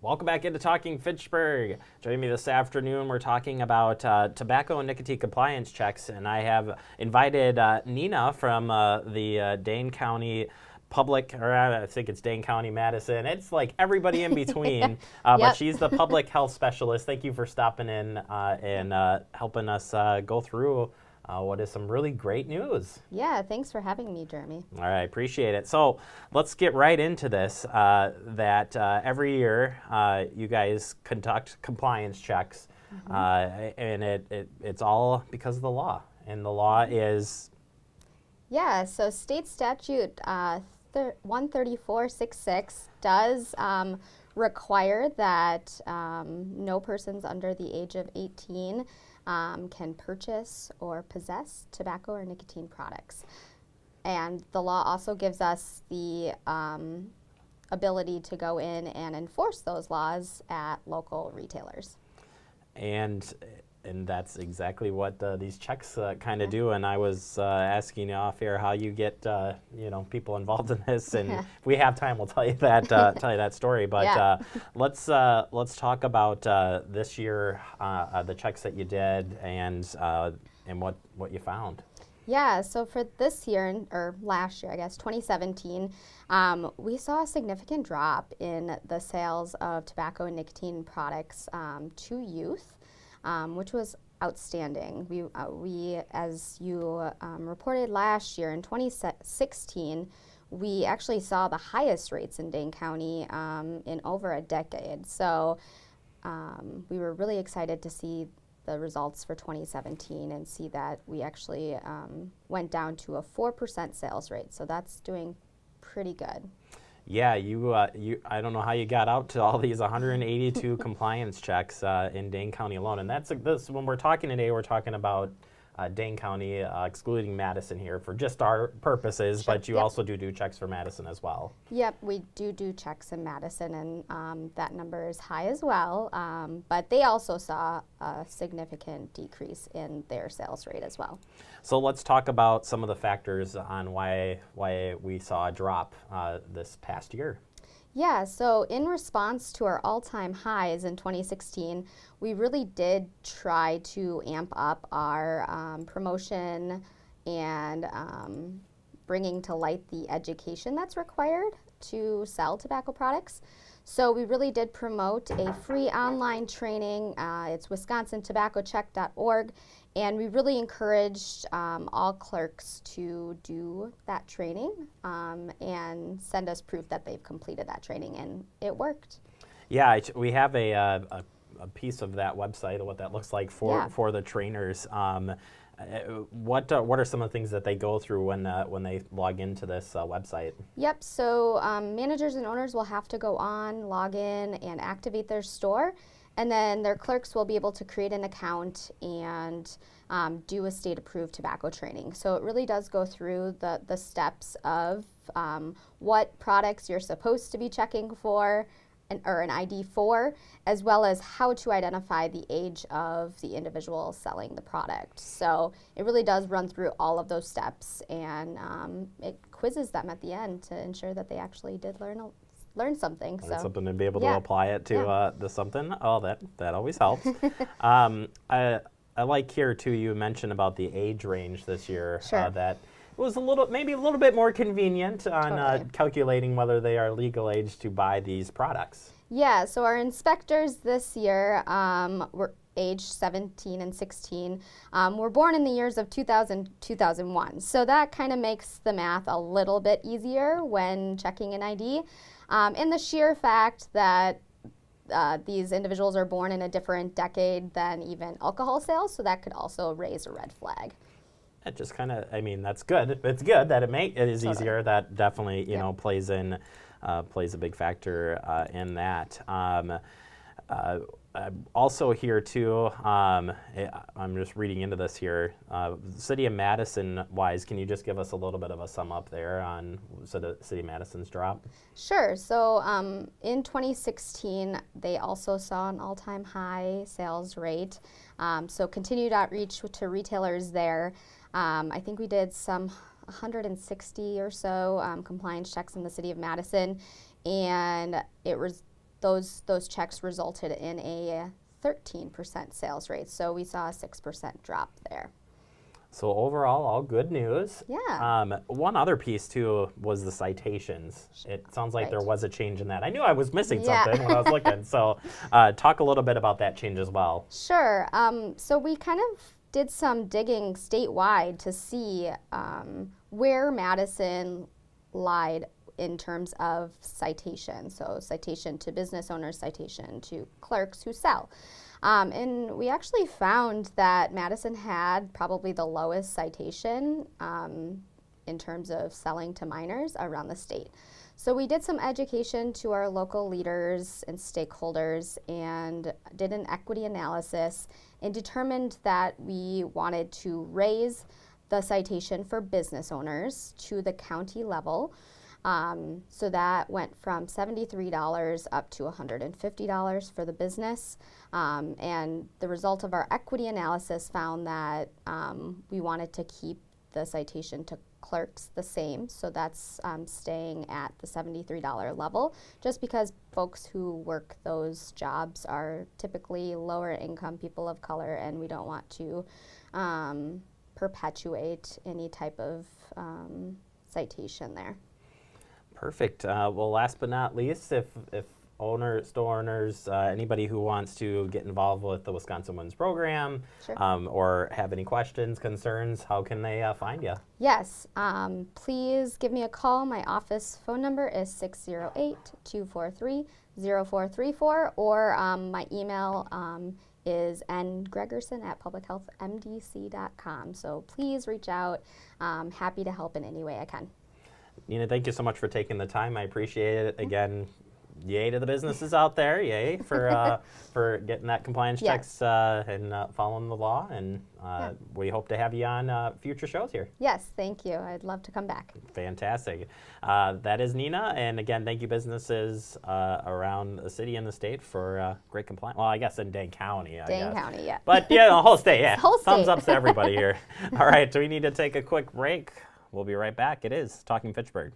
Welcome back into Talking Fitchburg. Joining me this afternoon, we're talking about tobacco and nicotine compliance checks, and I have invited Nina from the Dane County Public, or I think it's Dane County, Madison. It's like everybody in between, but she's the public health specialist. Thank you for stopping in and helping us go through what is some really great news. Yeah, thanks for having me, Jeremy. All right, appreciate it. So let's get right into this, that every year you guys conduct compliance checks, and it's all because of the law. And the law is? Yeah, so state statute 13466 does require that no persons under the age of 18 can purchase or possess tobacco or nicotine products. And the law also gives us the ability to go in and enforce those laws at local retailers. And that's exactly what these checks kind of do. And I was asking you off here how you get people involved in this. And if we have time, we'll tell you that story. But let's talk about this year, the checks that you did, and what you found. Yeah, so for this year, or last year, I guess, 2017, we saw a significant drop in the sales of tobacco and nicotine products to youth, which was outstanding. We as you reported last year, in 2016, we actually saw the highest rates in Dane County in over a decade. So we were really excited to see the results for 2017 and see that we actually went down to a 4% sales rate. So that's doing pretty good. Yeah, I don't know how you got out to all these 182 compliance checks in Dane County alone. And that's when we're talking today, we're talking about Dane County, excluding Madison here for just our purposes, sure. But you also do checks for Madison as well. Yep, we do checks in Madison, and that number is high as well. But they also saw a significant decrease in their sales rate as well. So let's talk about some of the factors on why we saw a drop this past year. Yeah, so in response to our all-time highs in 2016, we really did try to amp up our promotion and bringing to light the education that's required to sell tobacco products. So we really did promote a free online training. It's wisconsinTobaccoCheck.org, and we really encouraged all clerks to do that training and send us proof that they've completed that training, and it worked. Yeah, we have a piece of that website of what that looks like for the trainers. What are some of the things that they go through when they log into this website? Yep, so managers and owners will have to go on, log in, and activate their store. And then their clerks will be able to create an account and do a state-approved tobacco training. So it really does go through the steps of what products you're supposed to be checking for, or an ID for, as well as how to identify the age of the individual selling the product. So it really does run through all of those steps, and it quizzes them at the end to ensure that they actually did learn something. So something to be able to apply it to something. Oh, that always helps. I like here too, you mentioned about the age range this year. Sure. That was maybe a little bit more convenient on calculating whether they are legal age to buy these products. Yeah, so our inspectors this year were aged 17 and 16, were born in the years of 2000, 2001. So that kind of makes the math a little bit easier when checking an ID. And the sheer fact that these individuals are born in a different decade than even alcohol sales, so that could also raise a red flag. It just kind of, that's good. It's good that it is easier. That definitely, plays a big factor in that. Also here too, I'm just reading into this here. City of Madison wise, can you just give us a little bit of a sum up there on City of Madison's drop? Sure. So in 2016, they also saw an all-time high sales rate. So continued outreach to retailers there. I think we did some 160 or so compliance checks in the City of Madison, and those checks resulted in a 13% sales rate. So we saw a 6% drop there. So overall, all good news. Yeah. One other piece too was the citations. It sounds like Right. there was a change in that. I knew I was missing Yeah. something when I was looking. So talk a little bit about that change as well. Sure. So we kind of did some digging statewide to see where Madison lied in terms of citation. So citation to business owners, citation to clerks who sell. And we actually found that Madison had probably the lowest citation in terms of selling to minors around the state. So we did some education to our local leaders and stakeholders and did an equity analysis and determined that we wanted to raise the citation for business owners to the county level. So that went from $73 up to $150 for the business. And the result of our equity analysis found that we wanted to keep the citation to clerks the same. So that's staying at the $73 level, just because folks who work those jobs are typically lower income people of color, and we don't want to perpetuate any type of citation there. Perfect. Well, last but not least, if store owners, anybody who wants to get involved with the Wisconsin Women's Program, Sure. Or have any questions, concerns, how can they find you? Yes, please give me a call. My office phone number is 608-243-0434, or my email is ngregerson@publichealthmdc.com. So please reach out. Happy to help in any way I can. Nina, thank you so much for taking the time. I appreciate it. Again, yay to the businesses out there. Yay for getting that compliance checks and following the law. And we hope to have you on future shows here. Yes, thank you. I'd love to come back. Fantastic. That is Nina. And again, thank you businesses around the city and the state for great compliance. Well, I guess in Dane County. Dane County, yeah. But yeah, the whole state. Yeah. Whole Thumbs state. up to everybody here. All right. So we need to take a quick break. We'll be right back. It is Talking Fitchburg.